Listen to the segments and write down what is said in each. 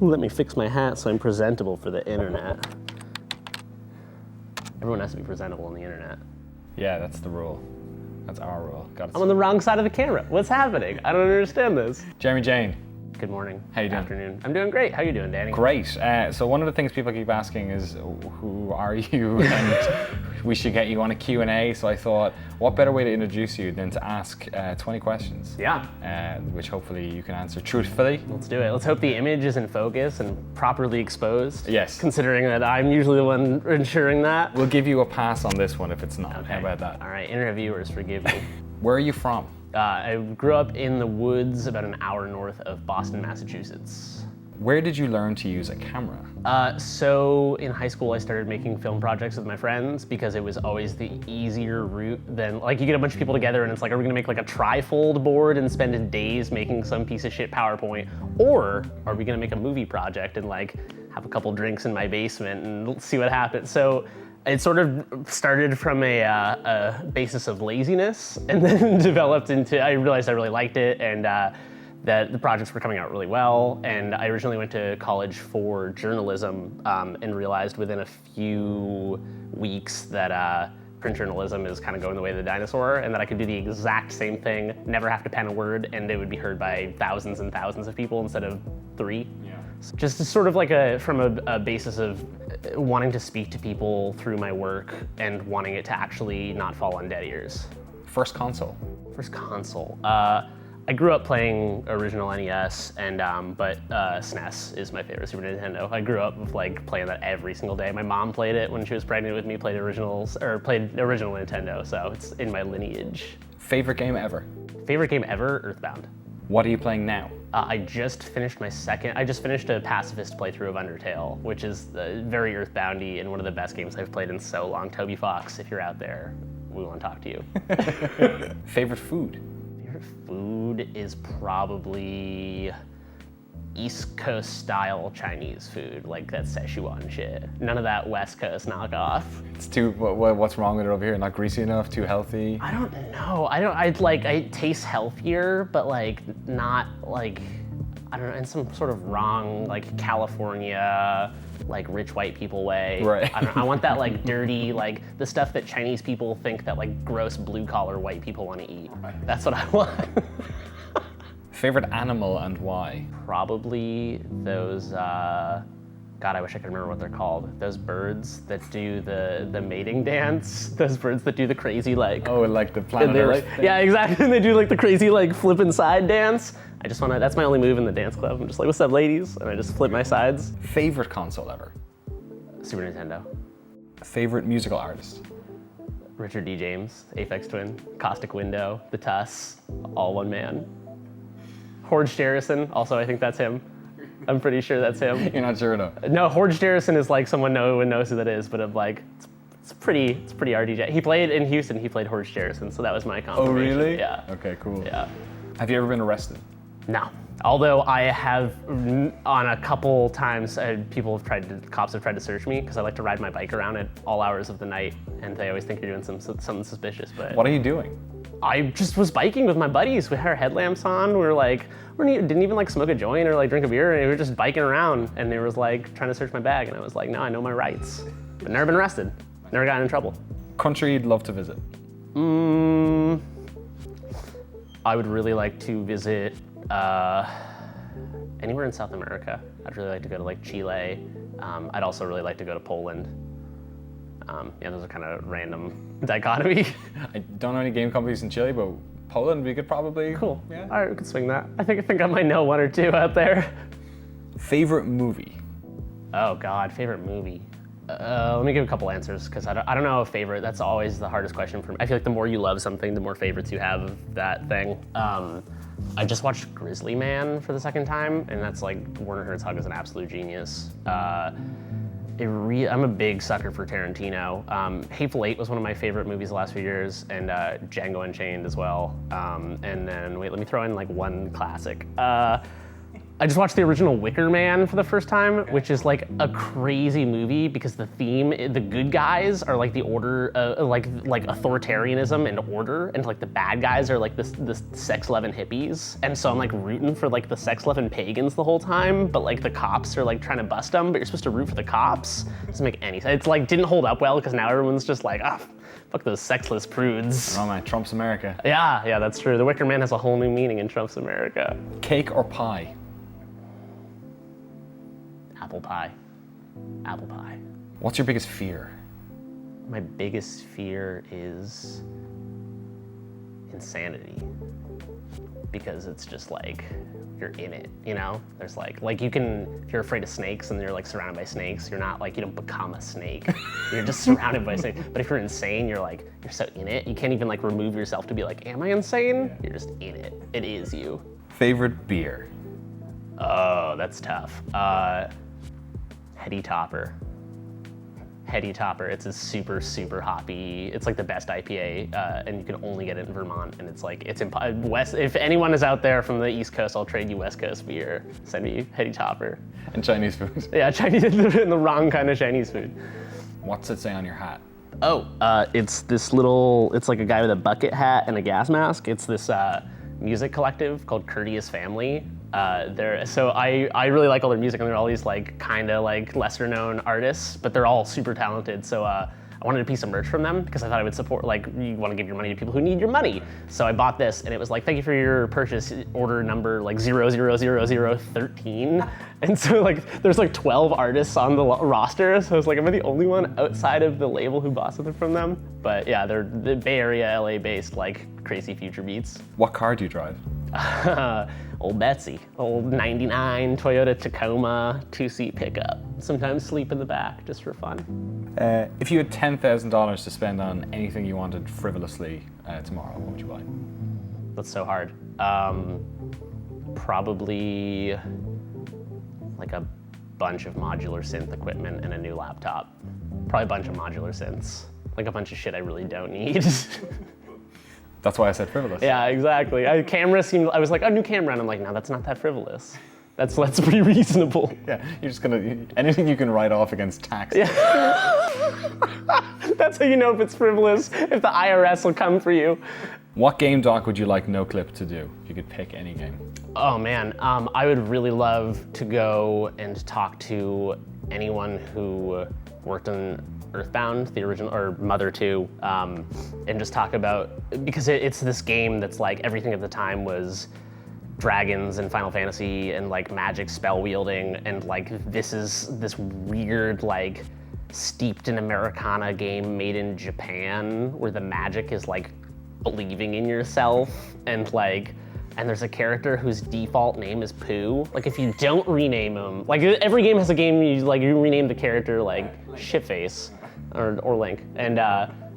Let me fix my hat so I'm presentable for the internet. Everyone has to be presentable on the internet. Yeah, that's the rule. That's our rule. I'm on the wrong side of the camera. What's happening? I don't understand this. Jayne. Good morning. How you doing? Afternoon. I'm doing great. How you doing, Danny? Great. So one of the things people keep asking is, who are you? And we should get you on a Q&A. So I thought, what better way to introduce you than to ask 20 questions? Yeah. Which hopefully you can answer truthfully. Let's do it. Let's hope the image is in focus and properly exposed. Yes. Considering that I'm usually the one ensuring that. We'll give you a pass on this one if it's not. Okay. How about that? All right, interviewers, forgive me. Where are you from? I grew up in the woods about an hour north of Boston, Massachusetts. Where did you learn to use a camera? So in high school, I started making film projects with my friends because it was always the easier route than, like, you get a bunch of people together and it's like, are we gonna make like a trifold board and spend days making some piece of shit PowerPoint? Or are we gonna make a movie project and like have a couple drinks in my basement and see what happens? So it sort of started from a basis of laziness and then developed into, I realized I really liked it and that the projects were coming out really well. And I originally went to college for journalism and realized within a few weeks that print journalism is kind of going the way of the dinosaur and that I could do the exact same thing, never have to pen a word, and it would be heard by thousands and thousands of people instead of 3. Yeah. Just sort of like from a basis of wanting to speak to people through my work and wanting it to actually not fall on dead ears. First console? First console. I grew up playing original NES, but SNES is my favorite Super Nintendo. I grew up with like playing that every single day. My mom played it when she was pregnant with me, played original Nintendo, so it's in my lineage. Favorite game ever? Favorite game ever, Earthbound. What are you playing now? I just finished a pacifist playthrough of Undertale, which is very Earthboundy and one of the best games I've played in so long. Toby Fox, if you're out there, we want to talk to you. Favorite food? Favorite food is probably East Coast style Chinese food, like that Szechuan shit. None of that West Coast knockoff. It's too, what's wrong with it over here? Not greasy enough, too healthy? I don't know. I taste healthier, but like not like, I don't know, in some sort of wrong, like California, like rich white people way. Right. I want that like dirty, like the stuff that Chinese people think that like gross blue collar white people want to eat. Right. That's what I want. Favorite animal and why? Probably those, God, I wish I could remember what they're called. Those birds that do the mating dance. Those birds that do the crazy like. Oh, like the planet Earth thing. Yeah, exactly. And they do like the crazy like flipping side dance. That's my only move in the dance club. I'm just like, what's up, ladies? And I just flip my sides. Favorite console ever? Super Nintendo. Favorite musical artist? Richard D. James, Aphex Twin, Caustic Window, The Tuss, all one man. Horge Jerison, also I think that's him. I'm pretty sure that's him. You're not sure enough? No, Horge Jerison is like someone no one knows who that is, but I'm like, it's pretty RDJ. He played in Houston, he played Horge Jerison, so that was my confirmation. Oh really? Yeah. Okay, cool. Yeah. Have you ever been arrested? No. Although I have, on a couple times, cops have tried to search me because I like to ride my bike around at all hours of the night, and they always think you're doing something suspicious. But what are you doing? I just was biking with my buddies. We had our headlamps on. Didn't even like smoke a joint or like drink a beer, and we were just biking around. And they was like trying to search my bag, and I was like, no, I know my rights. But never been arrested. Never gotten in trouble. Country you'd love to visit? I would really like to visit anywhere in South America. I'd really like to go to like Chile. I'd also really like to go to Poland. Those are kind of random dichotomy. I don't know any game companies in Chile, but Poland we could probably. Cool. Yeah. All right, we could swing that. I think I might know one or two out there. Favorite movie? Oh God, favorite movie. Let me give a couple answers because I don't know a favorite. That's always the hardest question for me. I feel like the more you love something, the more favorites you have of that thing. I just watched Grizzly Man for the second time, and that's like Werner Herzog is an absolute genius. I'm a big sucker for Tarantino. Hateful Eight was one of my favorite movies the last few years, and Django Unchained as well. And then, wait, let me throw in like one classic. I just watched the original Wicker Man for the first time, which is like a crazy movie because the theme, the good guys are like the order, like authoritarianism and order, and like the bad guys are like the sex-loving hippies. And so I'm like rooting for like the sex-loving pagans the whole time, but like the cops are like trying to bust them, but you're supposed to root for the cops. Doesn't make any sense. It's like didn't hold up well because now everyone's just like, ah, fuck those sexless prudes. Oh man, Trump's America. Yeah, that's true. The Wicker Man has a whole new meaning in Trump's America. Cake or pie? Apple pie. Apple pie. What's your biggest fear? My biggest fear is insanity. Because it's just like, you're in it, you know? There's like you can, if you're afraid of snakes and you're like surrounded by snakes, you're not like, you don't become a snake. You're just surrounded by snakes. But if you're insane, you're like, you're so in it, you can't even like remove yourself to be like, am I insane? You're just in it. It is you. Favorite beer? Oh, that's tough. Heady Topper. Heady Topper. It's a super, super hoppy. It's like the best IPA, and you can only get it in Vermont. And it's like West. If anyone is out there from the East Coast, I'll trade you West Coast beer. Send me Heady Topper. And Chinese food? Yeah, Chinese and the wrong kind of Chinese food. What's it say on your hat? Oh, it's this little. It's like a guy with a bucket hat and a gas mask. It's this music collective called Courteous Family. So I really like all their music, and they're all these like kind of like lesser known artists, but they're all super talented. So I wanted a piece of merch from them because I thought I would support, like, you want to give your money to people who need your money. So I bought this, and it was like, thank you for your purchase, order number like 0000013. And so like there's like 12 artists on the roster. So I was like, am I the only one outside of the label who bought something from them? But yeah, they're the Bay Area, LA based, like crazy future beats. What car do you drive? Old Betsy, old 99 Toyota Tacoma 2-seat pickup. Sometimes sleep in the back just for fun. If you had $10,000 to spend on anything you wanted frivolously tomorrow, what would you buy? That's so hard. Probably like a bunch of modular synth equipment and a new laptop. Probably a bunch of modular synths. Like a bunch of shit I really don't need. That's why I said frivolous. Yeah, exactly. I was like, a new camera, and I'm like, no, that's not that frivolous. Let's be reasonable. Yeah, you're just gonna, anything you can write off against tax. Yeah. That's how you know if it's frivolous, if the IRS will come for you. What game doc would you like Noclip to do, if you could pick any game? Oh man, I would really love to go and talk to anyone who worked on Earthbound, the original, or Mother 2, and just talk about, because it's this game that's like everything at the time was dragons and Final Fantasy and like magic spell wielding, and like this is this weird like steeped in Americana game made in Japan where the magic is like believing in yourself, and like, and there's a character whose default name is Pooh. Like if you don't rename him, like every game has a game you rename the character like Shitface or Link, and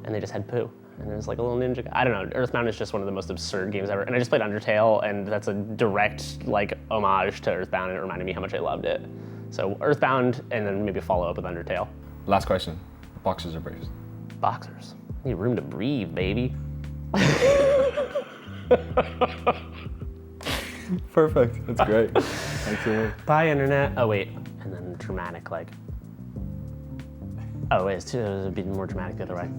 they just had Pooh. And it was like a little ninja guy. I don't know, Earthbound is just one of the most absurd games ever. And I just played Undertale, and that's a direct like homage to Earthbound, and it reminded me how much I loved it. So Earthbound, and then maybe follow up with Undertale. Last question, boxers or briefs? Boxers. Need room to breathe, baby. Perfect, that's great. Thanks so much. Bye, internet. Oh wait, and then dramatic like. Oh wait, it's a bit more dramatic the other way.